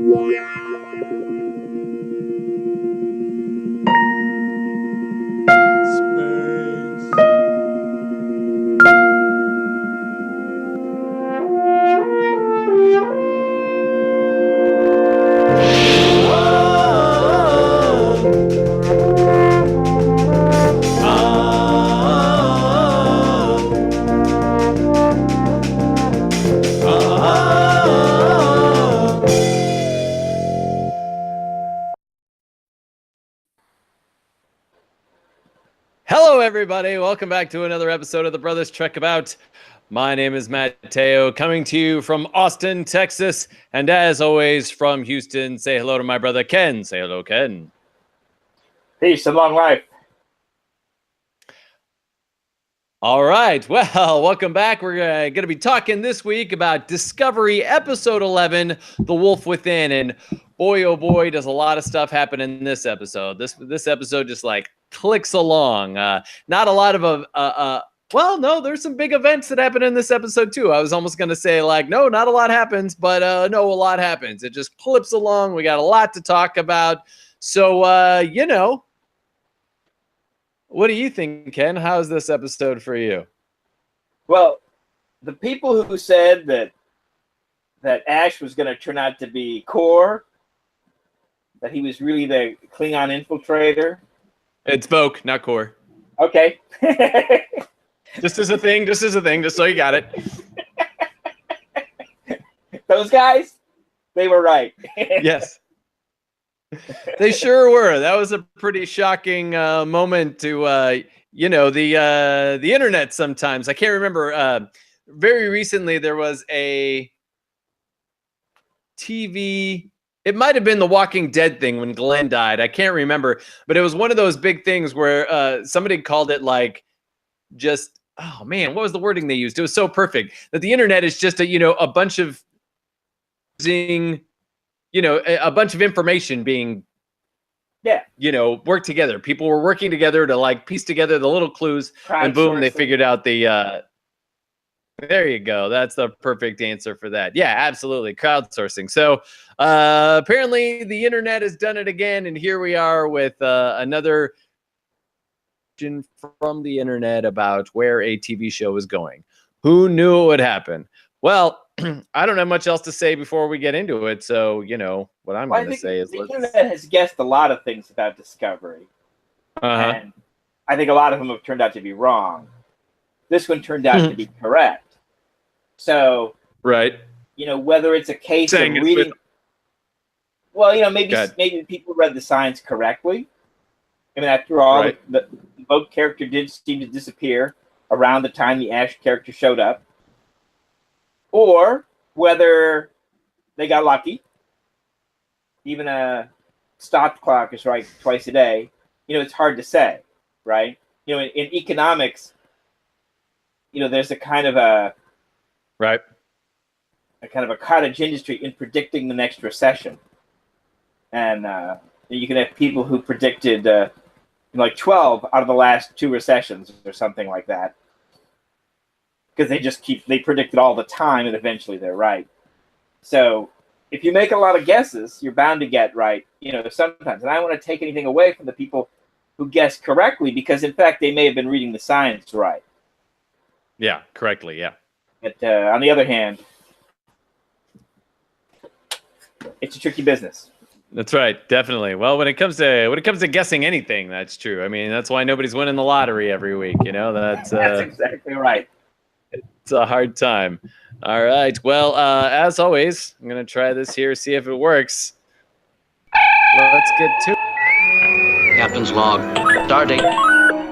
Hello, everybody. Welcome back to another episode of the Brothers Trek About. My name is Mateo, coming to you from Austin, Texas. And as always, from Houston, say hello to my brother Ken. Say hello, Ken. Peace and long life. All right. Well, welcome back. We're going to be talking this week about Discovery Episode 11, The Wolf Within. And boy, oh boy, does a lot of stuff happen in this episode. This episode just like clicks along. Not a lot of well, no, there's some big events that happen in this episode too. I was almost going to say like, no, not a lot happens, but no, a lot happens. It just clips along. We got a lot to talk about. So, what do you think, Ken? How's this episode for you? Well, the people who said that Ash was going to turn out to be Core, that he was really the Klingon infiltrator. It's Voke, not Core. Okay. Just as a thing, just so you got it. Those guys, they were right. Yes. They sure were. That was a pretty shocking moment to, the internet sometimes. I can't remember. Very recently, there was a TV. It might have been the Walking Dead thing when Glenn died. I can't remember. But it was one of those big things where somebody called it like just, oh, man, what was the wording they used? It was so perfect that the internet is just a bunch of using a bunch of information being, worked together. People were working together to like piece together the little clues, and boom, they figured out the. There you go. That's the perfect answer for that. Yeah, absolutely, crowdsourcing. So apparently, the internet has done it again, and here we are with another question from the internet about where a TV show is going. Who knew it would happen? Well, I don't have much else to say before we get into it. So, what I'm going to say is the internet has guessed a lot of things about Discovery. And I think a lot of them have turned out to be wrong. This one turned out to be correct. So, right. Whether it's a case of reading. Maybe people read the signs correctly. I mean, after all, right. The Vogue character did seem to disappear around the time the Ash character showed up. Or whether they got lucky. Even a stop clock is right twice a day. It's hard to say, right? In economics, there's a kind of a cottage industry in predicting the next recession, and you can have people who predicted like 12 out of the last 2 recessions or something like that. Because they predict it all the time, and eventually they're right. So if you make a lot of guesses, you're bound to get right, sometimes. And I don't want to take anything away from the people who guess correctly, because in fact they may have been reading the signs right. Yeah, correctly, yeah. But on the other hand, it's a tricky business. That's right, definitely. Well, when it comes to guessing anything, that's true. I mean, that's why nobody's winning the lottery every week. That's exactly right. It's a hard time. All right. Well, as always, I'm going to try this here, see if it works. Let's get to it. Captain's log. Starting.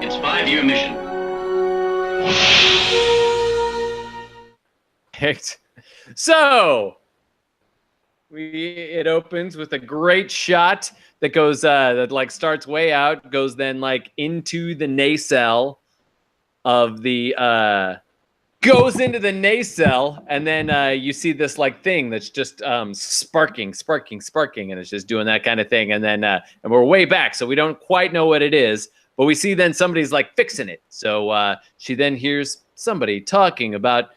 It's 5-year mission. So, it opens with a great shot that goes, that like starts way out, goes then like into the nacelle of the, goes into the nacelle, and then you see this like thing that's just sparking, and it's just doing that kind of thing. And then and we're way back, so we don't quite know what it is, but we see then somebody's like fixing it. So she then hears somebody talking about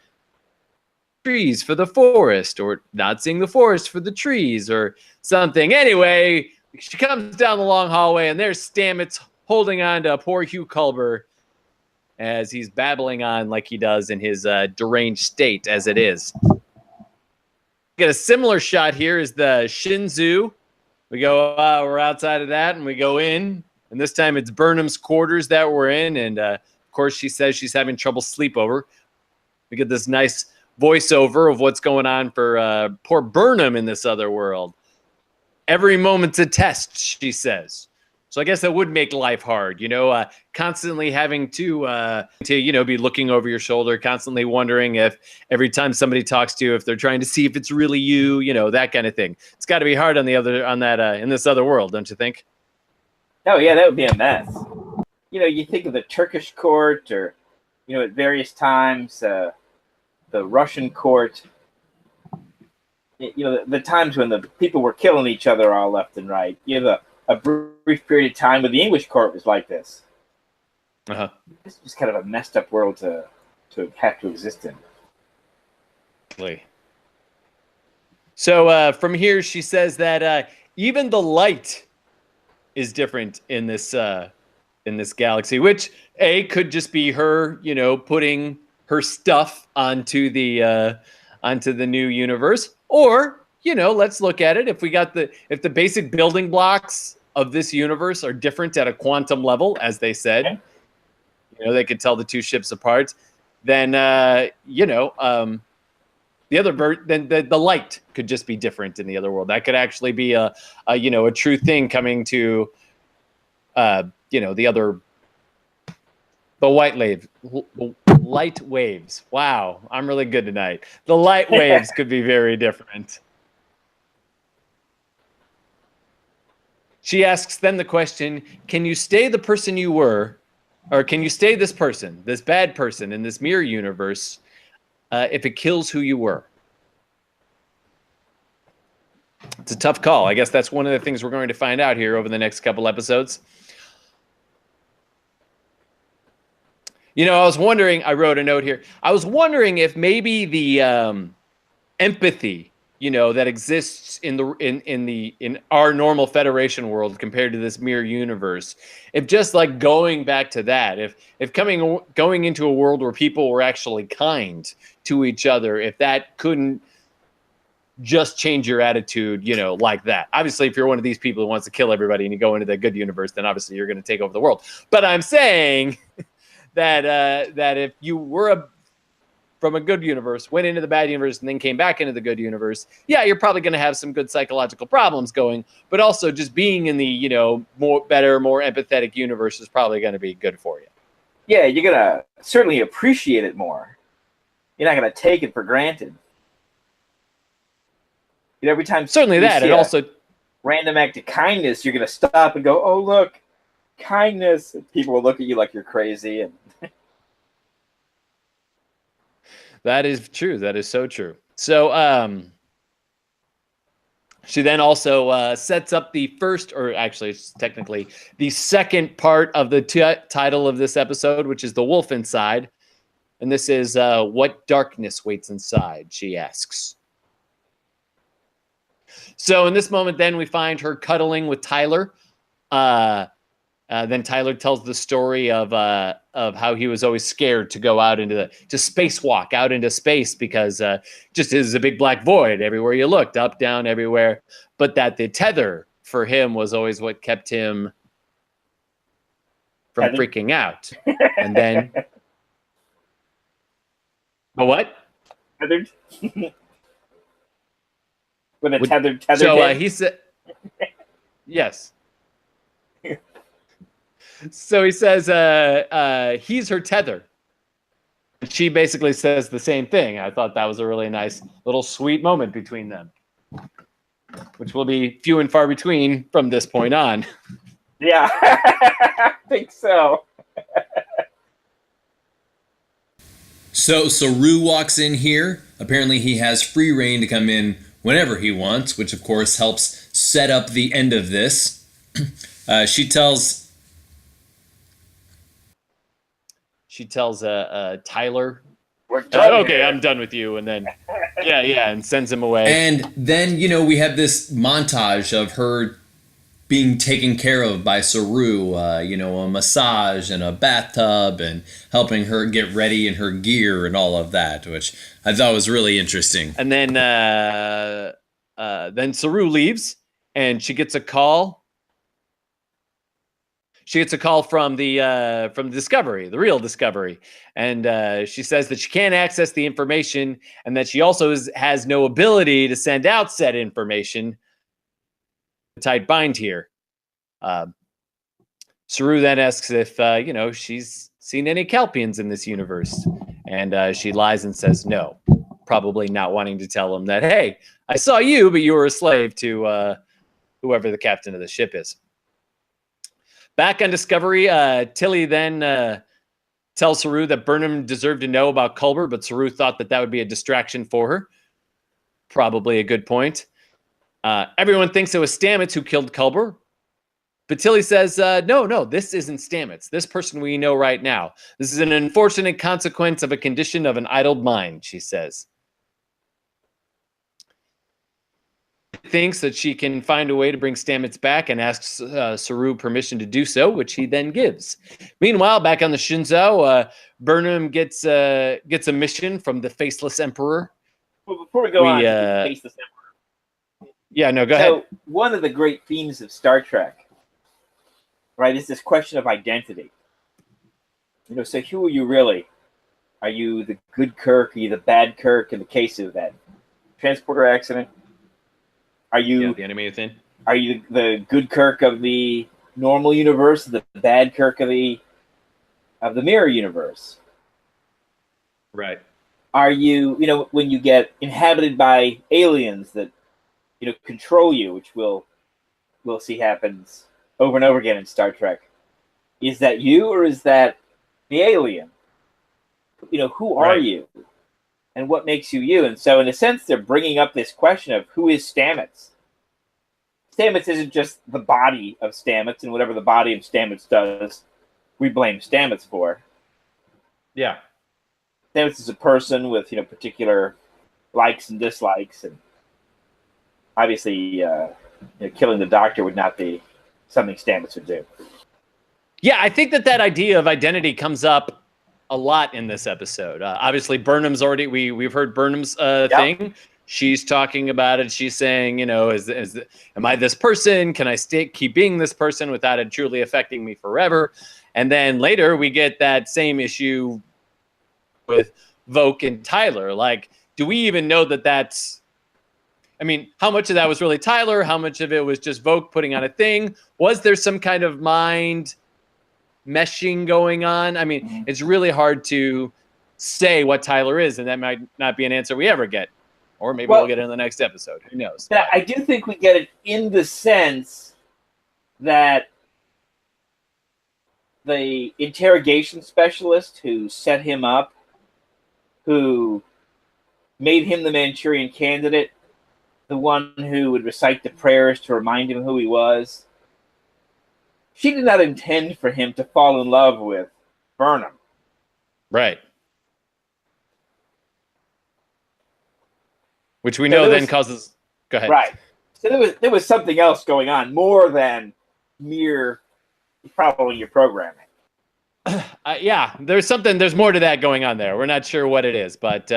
trees for the forest, or not seeing the forest for the trees, or something. Anyway, she comes down the long hallway, and there's Stamets holding on to poor Hugh Culber as he's babbling on like he does in his deranged state as it is. Get a similar shot here is the Shinzu. We go, we're outside of that, and we go in, and this time it's Burnham's quarters that we're in, and of course she says she's having trouble sleepover. We get this nice voiceover of what's going on for poor Burnham in this other world. Every moment's a test, she says. So I guess that would make life hard, constantly having to be looking over your shoulder, constantly wondering if every time somebody talks to you, if they're trying to see if it's really you, that kind of thing. It's got to be hard in this other world, don't you think? Oh yeah, that would be a mess. You think of the Turkish court, or at various times the Russian court. The times when the people were killing each other all left and right. You have a brief period of time when the English court was like this. Uh-huh. It's just kind of a messed up world to have to exist in. So from here, she says that even the light is different in this galaxy, which could just be her, putting her stuff onto the new universe, or let's look at it. If the basic building blocks of this universe are different at a quantum level, as they said, they could tell the two ships apart. Then the light could just be different in the other world. That could actually be a true thing coming to the light waves. Wow, I'm really good tonight. The light waves could be very different. She asks then the question, can you stay the person you were, or can you stay this person, this bad person in this mirror universe, if it kills who you were? It's a tough call. I guess that's one of the things we're going to find out here over the next couple episodes. I was wondering, I wrote a note here. I was wondering if maybe the empathy, that exists in our normal Federation world compared to this mirror universe, if just like going back to that, if going into a world where people were actually kind to each other, if that couldn't just change your attitude, like that. Obviously, if you're one of these people who wants to kill everybody and you go into the good universe, then obviously you're going to take over the world. But I'm saying that if you were from a good universe, went into the bad universe, and then came back into the good universe, you're probably going to have some good psychological problems going, but also just being in the, more empathetic universe is probably going to be good for you. Yeah, you're going to certainly appreciate it more. You're not going to take it for granted. Every time certainly that, and also random act of kindness, you're going to stop and go, oh, look, kindness. And people will look at you like you're crazy. And that is true. That is so true. So she then also sets up the first, or actually it's technically the second part of the title of this episode, which is The Wolf Inside. And this is what darkness waits inside, she asks. So in this moment, then we find her cuddling with Tyler. Then Tyler tells the story of how he was always scared to go out to spacewalk out into space because just is a big black void everywhere you looked, up, down, everywhere. But that the tether for him was always what kept him from freaking out. And then, but what? Tethered. With a tethered. So he said, yes. So he says he's her tether. She basically says the same thing. I thought that was a really nice little sweet moment between them, which will be few and far between from this point on. Yeah, I think so. So Saru walks in here. Apparently he has free reign to come in whenever he wants, which of course helps set up the end of this. She tells Tyler We're done Okay, here. I'm done with you. And then, and sends him away. And then, we have this montage of her being taken care of by Saru, a massage and a bathtub and helping her get ready in her gear and all of that, which I thought was really interesting. And then Saru leaves and she gets a call. She gets a call from the Discovery, the real Discovery. And she says that she can't access the information and that she also has no ability to send out said information. Tight bind here. Saru then asks if she's seen any Kelpians in this universe, and she lies and says no, probably not wanting to tell him that, hey, I saw you, but you were a slave to whoever the captain of the ship is. Back on Discovery, Tilly then tells Saru that Burnham deserved to know about Culber, but Saru thought that would be a distraction for her. Probably a good point. Everyone thinks it was Stamets who killed Culber. But Tilly says, no, this isn't Stamets. This person we know right now. This is an unfortunate consequence of a condition of an idled mind, she says. Thinks that she can find a way to bring Stamets back and asks Saru permission to do so, which he then gives. Meanwhile, back on the Shinzo, Burnham gets a mission from the Faceless Emperor. Well, before we go on to the Faceless Emperor. Yeah, no, go ahead. So one of the great themes of Star Trek, right, is this question of identity. So who are you really? Are you the good Kirk? Are you the bad Kirk in the case of that transporter accident? Are you the animated thing? Are you the good Kirk of the normal universe, the bad Kirk of the mirror universe? Right. Are you, when you get inhabited by aliens that, control you, which we'll see happens over and over again in Star Trek? Is that you or is that the alien? Who are you? And what makes you you? And so, in a sense, they're bringing up this question of who is Stamets? Stamets isn't just the body of Stamets, and whatever the body of Stamets does, we blame Stamets for. Yeah. Stamets is a person with, particular likes and dislikes, and obviously, killing the Doctor would not be something Stamets would do. Yeah, I think that idea of identity comes up a lot in this episode. Obviously, Burnham's already we've heard Burnham's thing. She's talking about it. She's saying, am I this person? Can I keep being this person without it truly affecting me forever? And then later we get that same issue with Voke and Tyler. Like, do we even know that that's? I mean, how much of that was really Tyler? How much of it was just Voke putting on a thing? Was there some kind of mind meshing going on? I mean, it's really hard to say what Tyler is, and that might not be an answer we ever get. Or maybe we'll get it in the next episode. Who knows? Yeah, I do think we get it in the sense that the interrogation specialist who set him up, who made him the Manchurian Candidate, the one who would recite the prayers to remind him who he was, she did not intend for him to fall in love with Burnham. Right. Which we know then causes... Go ahead. Right. So there was something else going on, more than mere following your programming. Yeah, there's more to that going on there. We're not sure what it is, but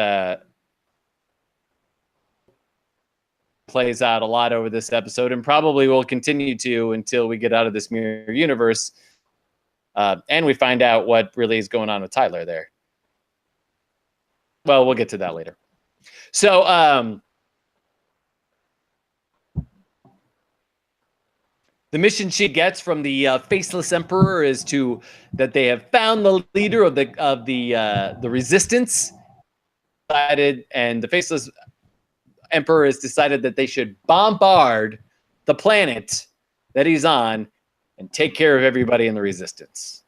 plays out a lot over this episode and probably will continue to until we get out of this mirror universe and we find out what really is going on with Tyler there. Well, we'll get to that later. So, the mission she gets from the Faceless Emperor is that they have found the leader of the Resistance, and the Faceless Emperor has decided that they should bombard the planet that he's on and take care of everybody in the Resistance.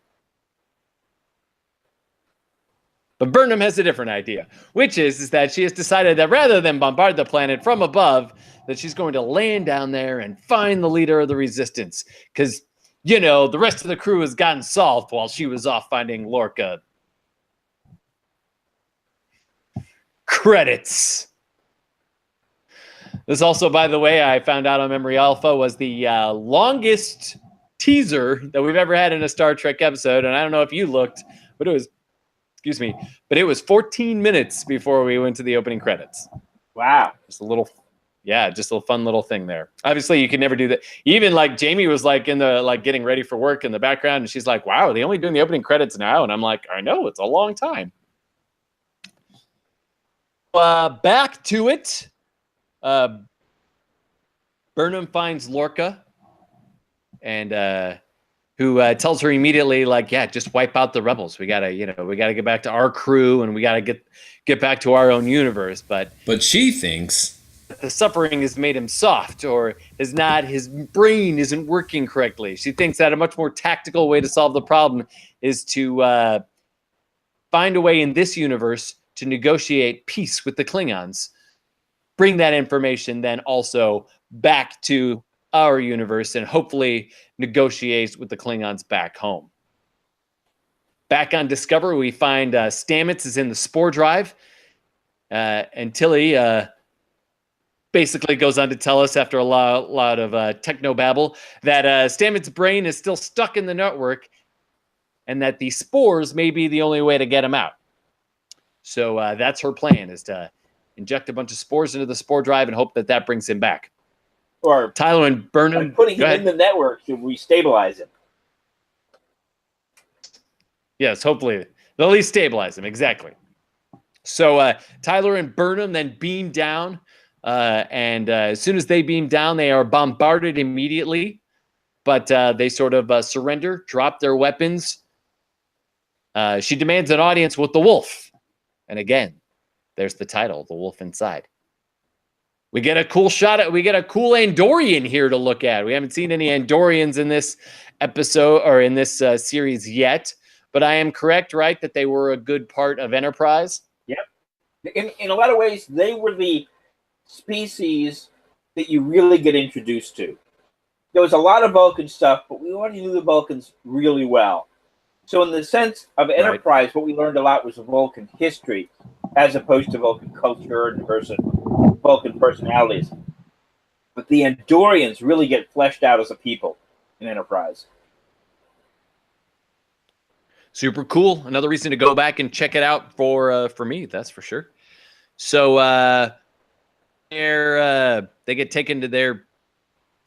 But Burnham has a different idea, which is that she has decided that rather than bombard the planet from above, that she's going to land down there and find the leader of the Resistance. Because, the rest of the crew has gotten solved while she was off finding Lorca. credits. This also, by the way, I found out on Memory Alpha, was the longest teaser that we've ever had in a Star Trek episode. And I don't know if you looked, but it was, excuse me, but it was 14 minutes before we went to the opening credits. Wow. Just a little, yeah, just a fun little thing there. Obviously, you can never do that. Even like Jamie was like in the, like getting ready for work in the background. And she's like, wow, they only doing the opening credits now. And I'm like, I know, it's a long time. Back to it. Burnham finds Lorca and who tells her immediately, like, yeah, just wipe out the rebels. We gotta get back to our crew and we gotta get back to our own universe. But she thinks the suffering has made him soft, or his brain isn't working correctly. She thinks that a much more tactical way to solve the problem is to find a way in this universe to negotiate peace with the Klingons. Bring that information then also back to our universe and hopefully negotiate with the Klingons back home. Back on Discovery, we find Stamets is in the spore drive, and Tilly basically goes on to tell us after a lot of techno-babble that Stamets' brain is still stuck in the network and that the spores may be the only way to get him out. So that's her plan, is to inject a bunch of spores into the spore drive and hope that that brings him back. Or Tyler and Burnham putting him in the network to restabilize him. Yes, hopefully they'll at least stabilize him. Exactly. So Tyler and Burnham then beam down, and as soon as they beam down, they are bombarded immediately. But they sort of surrender, drop their weapons. She demands an audience with the wolf. And again, there's the title, The Wolf Inside. We get a cool shot we get a cool Andorian here to look at. We haven't seen any Andorians in this episode or in this series yet, but I am correct, right, that they were a good part of Enterprise? Yep. In a lot of ways, they were the species that you really get introduced to. There was a lot of Vulcan stuff, but we already knew the Vulcans really well. So in the sense of Enterprise, right, what we learned a lot was Vulcan history, as opposed to Vulcan culture and Vulcan personalities. But the Andorians really get fleshed out as a people in Enterprise. Super cool. Another reason to go back and check it out for me, that's for sure. So they get taken to their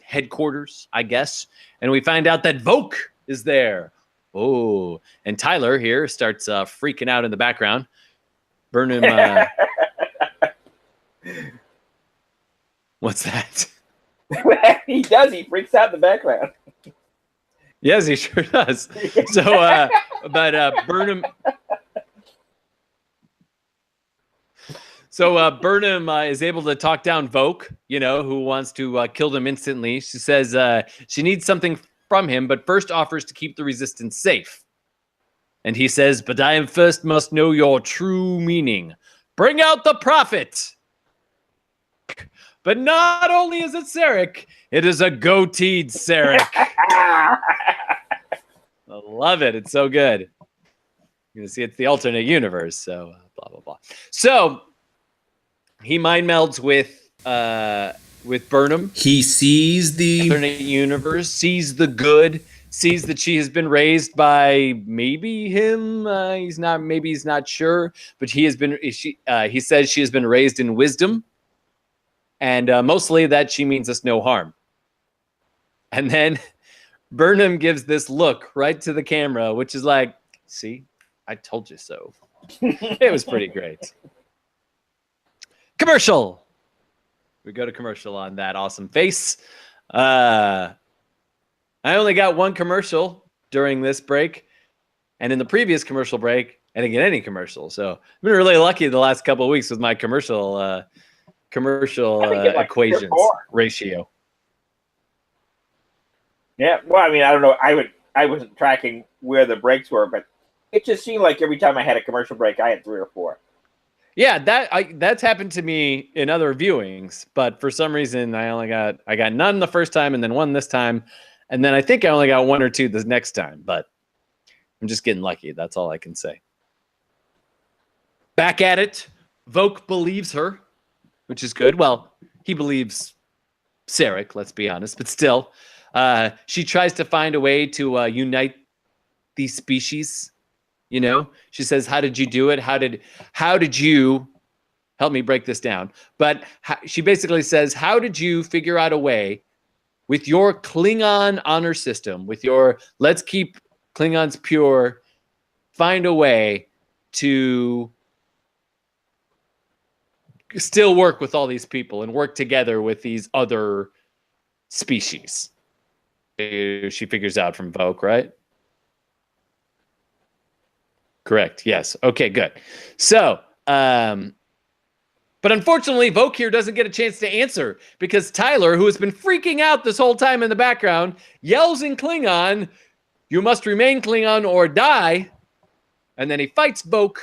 headquarters, I guess, and we find out that Voq is there. Oh, and Tyler here starts freaking out in the background. Burnham, what's that? He does. He freaks out in the background. Yes, he sure does. So, but Burnham. So Burnham is able to talk down Voq, who wants to kill them instantly. She says she needs something from him, but first offers to keep the resistance safe. And he says, but I first must know your true meaning. Bring out the prophet. But not only is it Sarek, it is a goateed Sarek. I love it. It's so good. You can see it's the alternate universe. So blah, blah, blah. So he mind melds with Burnham. He sees the alternate universe, sees the good, sees that she has been raised by maybe him. He's not sure, but he says she has been raised in wisdom, and mostly that she means us no harm. And then Burnham gives this look right to the camera, which is like, see, I told you so. It was pretty great. Commercial. We go to commercial on that awesome face. I only got one commercial during this break, and in the previous commercial break, I didn't get any commercial. So I've been really lucky the last couple of weeks with my commercial equations ratio. Yeah, well, I mean, I don't know. I wasn't tracking where the breaks were, but it just seemed like every time I had a commercial break, I had 3 or 4. Yeah, that's happened to me in other viewings, but for some reason I got none the first time and then one this time, and then I think I only got 1 or 2 the next time, but I'm just getting lucky. That's all I can say. Back at it, Voke believes her, which is good. Well, he believes Sarek, let's be honest, but still. She tries to find a way to unite these species. You know, she says, "How did you do it? How did you help me break this down?" But she basically says, "How did you figure out a way with your Klingon honor system, with your let's keep Klingons pure, find a way to still work with all these people and work together with these other species?" She figures out from Voke, right? Correct. Yes. Okay, good. So, but unfortunately, Voke here doesn't get a chance to answer because Tyler, who has been freaking out this whole time in the background, yells in Klingon, "You must remain Klingon or die." And then he fights Voke.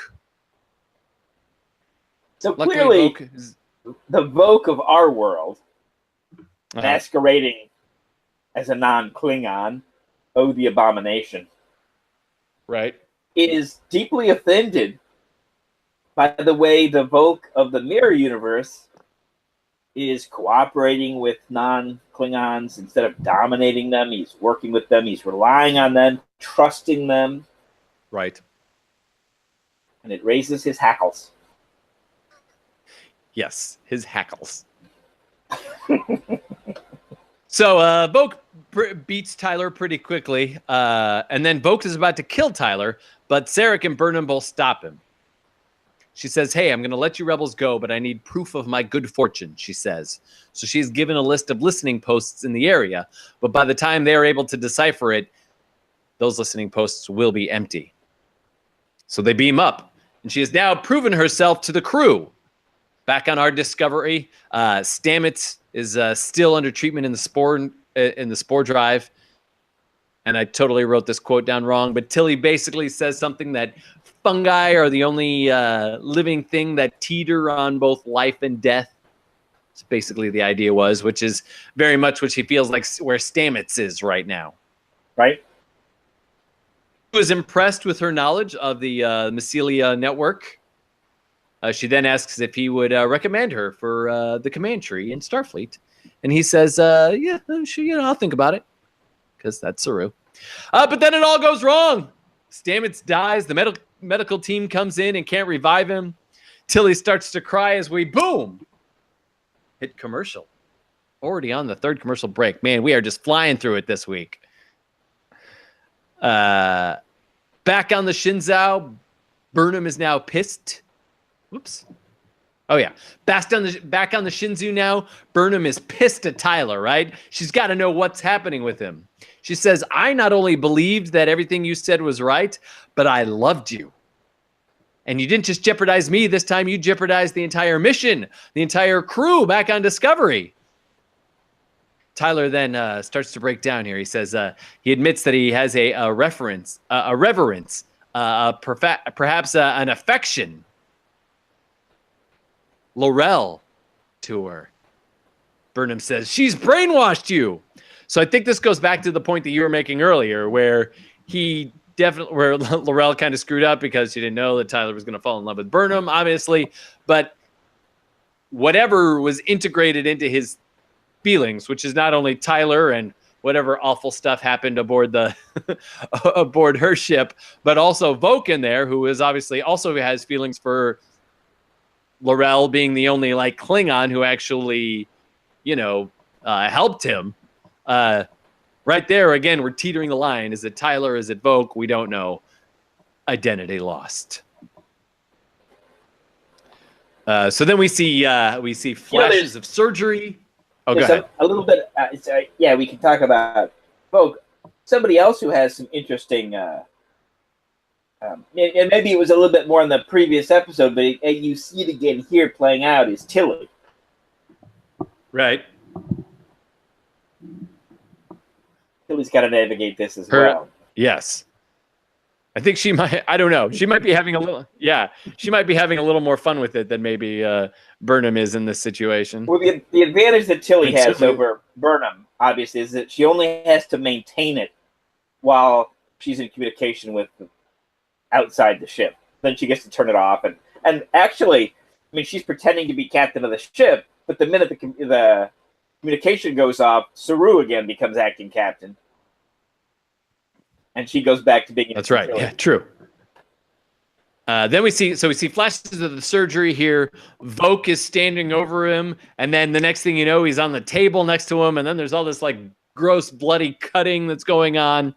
So luckily, clearly, the Voke of our world, masquerading as a non-Klingon, the Abomination, right, is deeply offended by the way the Voke of the Mirror Universe is cooperating with non-Klingons instead of dominating them. He's working with them. He's relying on them, trusting them. Right. And it raises his hackles. Yes, his hackles. So Voke beats Tyler pretty quickly, and then Voke is about to kill Tyler, but Sarek and Burnham both stop him. She says, "Hey, I'm going to let you rebels go, but I need proof of my good fortune," she says. So she's given a list of listening posts in the area, but by the time they are able to decipher it, those listening posts will be empty. So they beam up, and she has now proven herself to the crew. Back on our Discovery, Stamets is still under treatment in the spore drive. And I totally wrote this quote down wrong, but Tilly basically says something that fungi are the only living thing that teeter on both life and death. That's basically the idea was, which is very much what she feels like where Stamets is right now. Right. She was impressed with her knowledge of the Mycelia network. She then asks if he would recommend her for the command tree in Starfleet. And he says, yeah, sure, I'll think about it. Because that's Saru. But then it all goes wrong. Stamets dies. The medical team comes in and can't revive him. Tilly starts to cry as we, boom, hit commercial. Already on the third commercial break. Man, we are just flying through it this week. Back on the Shinzao, Burnham is now pissed. Whoops. Oh, yeah. Back on the Shinzu now. Burnham is pissed at Tyler, right? She's got to know what's happening with him. She says, "I not only believed that everything you said was right, but I loved you. And you didn't just jeopardize me. This time you jeopardized the entire mission, the entire crew back on Discovery." Tyler then starts to break down here. He says he admits that he has a reverence, perhaps an affection, Laurel, to her. Burnham says, "She's brainwashed you." So I think this goes back to the point that you were making earlier, where where Laurel kind of screwed up because she didn't know that Tyler was going to fall in love with Burnham, obviously. But whatever was integrated into his feelings, which is not only Tyler and whatever awful stuff happened aboard aboard her ship, but also Voke in there, who is obviously also has feelings for Laurel, being the only Klingon who actually, helped him. Right there, again, we're teetering the line. Is it Tyler? Is it Voke? We don't know. Identity lost. So then we see flashes of surgery. Oh, go ahead. A little bit. We can talk about Voke. Somebody else who has some interesting. And maybe it was a little bit more in the previous episode, but you see it again here playing out is Tilly. Right. Tilly's got to navigate this as well. Yes. I think she might. I don't know. She might be having a little. Yeah, she might be having a little more fun with it than maybe Burnham is in this situation. Well, the advantage that Tilly has over Burnham, obviously, is that she only has to maintain it while she's in communication with outside the ship. Then she gets to turn it off. And actually, I mean, she's pretending to be captain of the ship, but the minute the communication goes off, Saru again becomes acting captain. And she goes back to being... That's right. Yeah, true. Then we see flashes of the surgery here. Voke is standing over him, and then the next thing you know, he's on the table next to him, and then there's all this like gross, bloody cutting that's going on.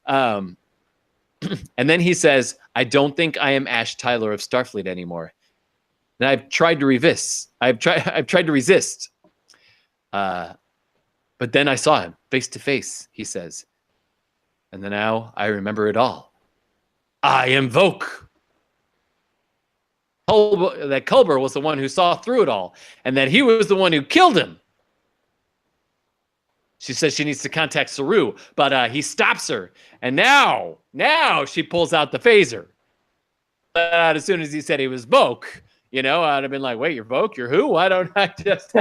And then he says, "I don't think I am Ash Tyler of Starfleet anymore. And I've tried to resist. I've tried to resist. But then I saw him face to face," he says. "And then now I remember it all. I am Voke. That Culber was the one who saw through it all, and that he was the one who killed him." She says she needs to contact Saru, but he stops her. And now she pulls out the phaser. As soon as he said he was Voke, I'd have been like, "Wait, you're Voke? You're who? Why don't I just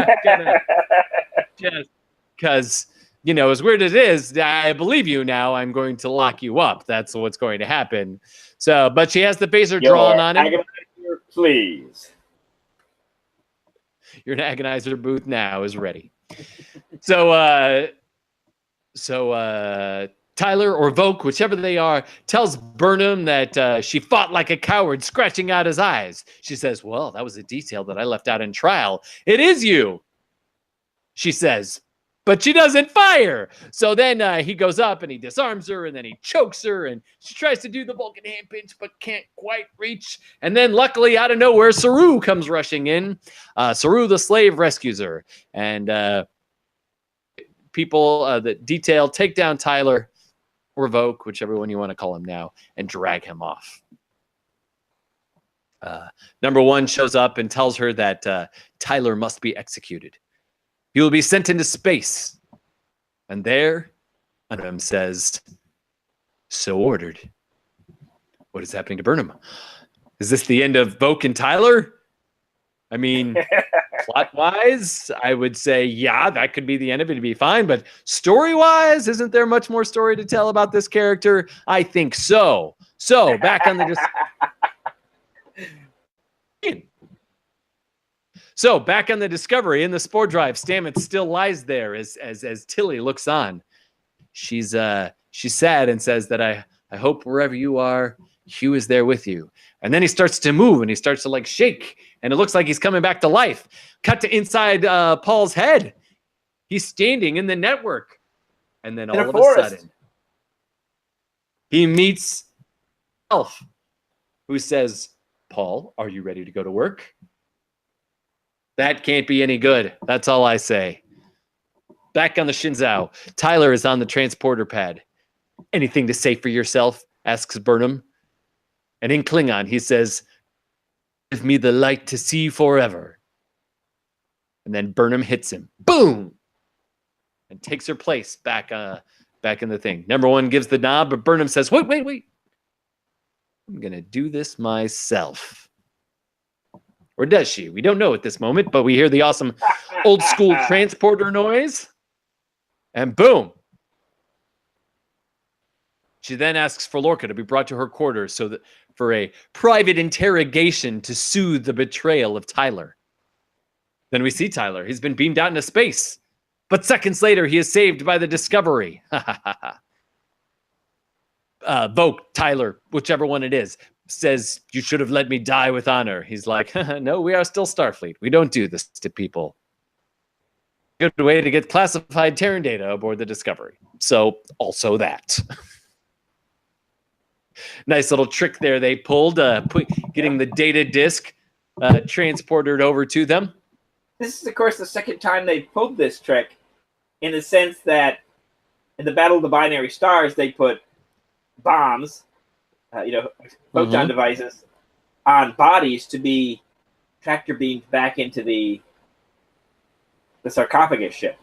because, as weird as it is, I believe you now. I'm going to lock you up. That's what's going to happen." So, but she has the phaser drawn on him. Please. Your agonizer booth now is ready. So Tyler or Voke, whichever they are, tells Burnham that she fought like a coward, scratching out his eyes. She says, "Well, that was a detail that I left out in trial. It is you," she says, but she doesn't fire. So then he goes up and he disarms her, and then he chokes her, and she tries to do the Vulcan hand pinch but can't quite reach. And then luckily out of nowhere, Saru comes rushing in. Saru the slave rescues her, and people that detail take down Tyler or Voke, whichever one you want to call him now, and drag him off. Number one shows up and tells her that Tyler must be executed. He will be sent into space. And there, Burnham says, "So ordered." What is happening to Burnham? Is this the end of Voke and Tyler? I mean, plot-wise, I would say, yeah, that could be the end of it. It'd be fine. But story-wise, isn't there much more story to tell about this character? I think so. So, back on the... So back on the Discovery in the spore drive, Stamets still lies there as Tilly looks on. She's sad and says that I hope wherever you are, Hugh is there with you. And then he starts to move and he starts to like shake, and it looks like he's coming back to life. Cut to inside Paul's head. He's standing in the network, and then all of a sudden he meets Elf, who says, "Paul, are you ready to go to work?" That can't be any good. That's all I say. Back on the Shinzao, Tyler is on the transporter pad. "Anything to say for yourself?" asks Burnham. And in Klingon, he says, "Give me the light to see forever." And then Burnham hits him. Boom! And takes her place back in the thing. Number one gives the nod, but Burnham says, wait. I'm going to do this myself. Or does she? We don't know at this moment, but we hear the awesome old school transporter noise. And boom. She then asks for Lorca to be brought to her quarters for a private interrogation to soothe the betrayal of Tyler. Then we see Tyler. He's been beamed out into space. But seconds later, he is saved by the Discovery. Voke, Tyler, whichever one it is, says, "You should have let me die with honor." He's like, "No, we are still Starfleet. We don't do this to people." Good way to get classified Terran data aboard the Discovery. So, also that. Nice little trick there they pulled, getting the data disk transported over to them. This is, of course, the second time they pulled this trick, in the sense that in the Battle of the Binary Stars, they put bombs, photon devices, on bodies to be tractor beamed back into the sarcophagus ship.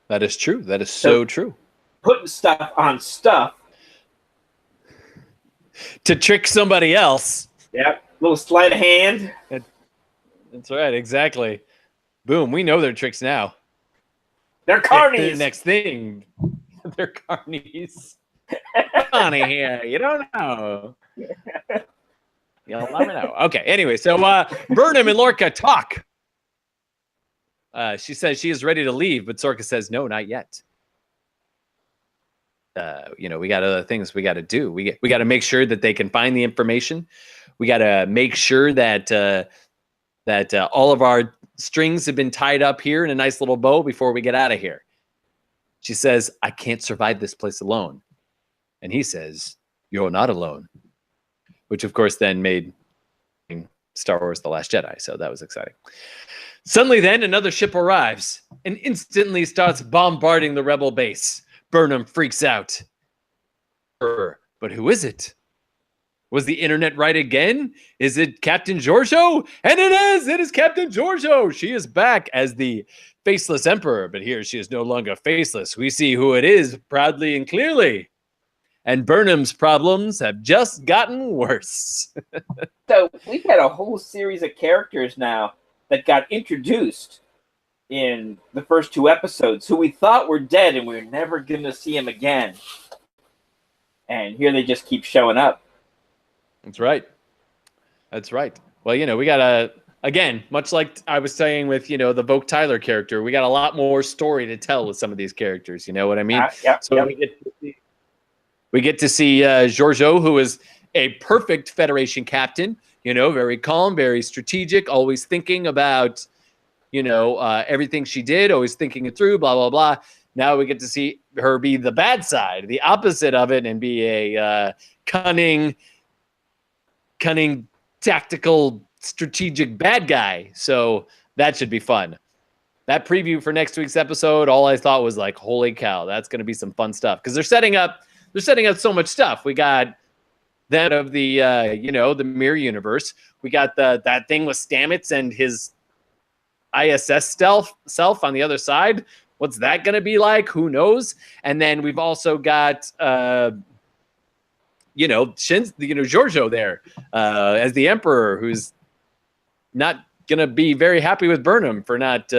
That is true. That is so true. Putting stuff on stuff to trick somebody else. Yep. Little sleight of hand. That's right. Exactly. Boom. We know their tricks now. They're carnies. The next thing. They're carnies. Funny here. You don't know. You'll never know. Okay. Anyway, so Burnham and Lorca talk. She says she is ready to leave, but Sorka says no, not yet. We got other things we got to do. We got to make sure that they can find the information. We got to make sure that all of our strings have been tied up here in a nice little bow before we get out of here. She says, I can't survive this place alone. And he says, you're not alone. Which, of course, then made Star Wars The Last Jedi. So that was exciting. Suddenly, then, another ship arrives and instantly starts bombarding the rebel base. Burnham freaks out. But who is it? Was the internet right again? Is it Captain Giorgio? And it is! It is Captain Giorgio! She is back as the faceless emperor, but here she is no longer faceless. We see who it is proudly and clearly. And Burnham's problems have just gotten worse. So we've had a whole series of characters now that got introduced in the first 2 episodes who we thought were dead and we were never going to see them again. And here they just keep showing up. That's right. That's right. Well, we got to, again, much like I was saying with, the Vogue Tyler character, we got a lot more story to tell with some of these characters. You know what I mean? Yep. We get to see Giorgio, who is a perfect Federation captain, very calm, very strategic, always thinking about, everything she did, always thinking it through, blah, blah, blah. Now we get to see her be the bad side, the opposite of it, and be a cunning, tactical, strategic bad guy. So that should be fun. That preview for next week's episode, all I thought was like, holy cow, that's going to be some fun stuff. Because they're setting up so much stuff. We got that of the, the mirror universe. We got that thing with Stamets and his ISS self on the other side. What's that going to be like? Who knows? And then we've also got, Giorgio there as the Emperor, who's not going to be very happy with Burnham for not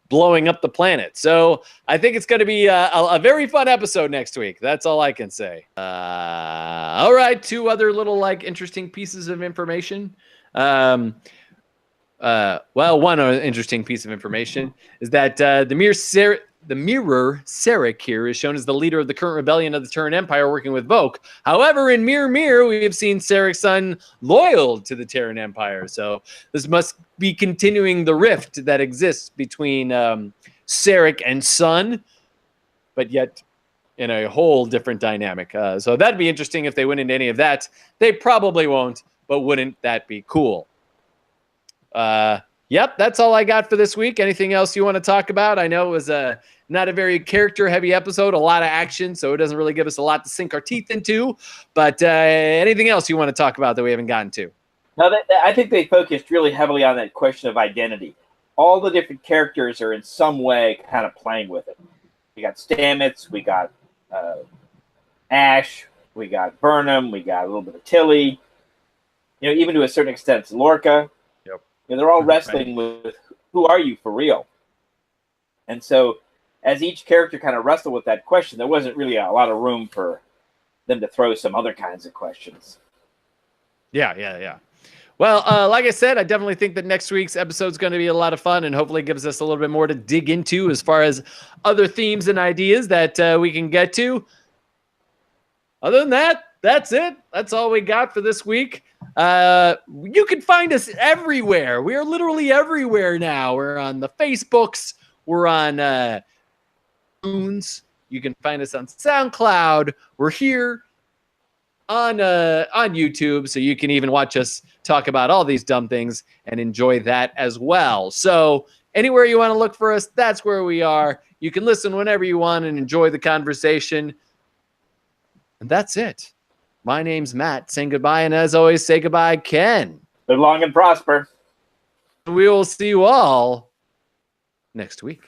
blowing up the planet. So I think it's going to be a very fun episode next week. That's all I can say. All right, 2 other little interesting pieces of information. One interesting piece of information is that the mirror Sarek here is shown as the leader of the current rebellion of the Terran Empire working with Vogue. However, in Mirror, we have seen Sarek's son loyal to the Terran Empire. So this must be continuing the rift that exists between Sarek and son, but yet in a whole different dynamic. So that'd be interesting if they went into any of that. They probably won't, but wouldn't that be cool? Yep, that's all I got for this week. Anything else you want to talk about? I know it was not a very character-heavy episode, a lot of action, so it doesn't really give us a lot to sink our teeth into. But anything else you want to talk about that we haven't gotten to? No, I think they focused really heavily on that question of identity. All the different characters are in some way kind of playing with it. We got Stamets, we got Ash, we got Burnham, we got a little bit of Tilly. Even to a certain extent, Lorca. They're all wrestling with who are you for real? And so as each character kind of wrestled with that question, there wasn't really a lot of room for them to throw some other kinds of questions. Yeah. Well, like I said, I definitely think that next week's episode is going to be a lot of fun and hopefully gives us a little bit more to dig into as far as other themes and ideas that we can get to. Other than that, that's it. That's all we got for this week. You can find us everywhere. We are literally everywhere now. We're on the Facebooks. We're on iTunes. You can find us on SoundCloud. We're here on YouTube, so you can even watch us talk about all these dumb things and enjoy that as well. So anywhere you want to look for us, that's where we are. You can listen whenever you want and enjoy the conversation. And that's it. My name's Matt, saying goodbye, and as always, say goodbye, Ken. Live long and prosper. We will see you all next week.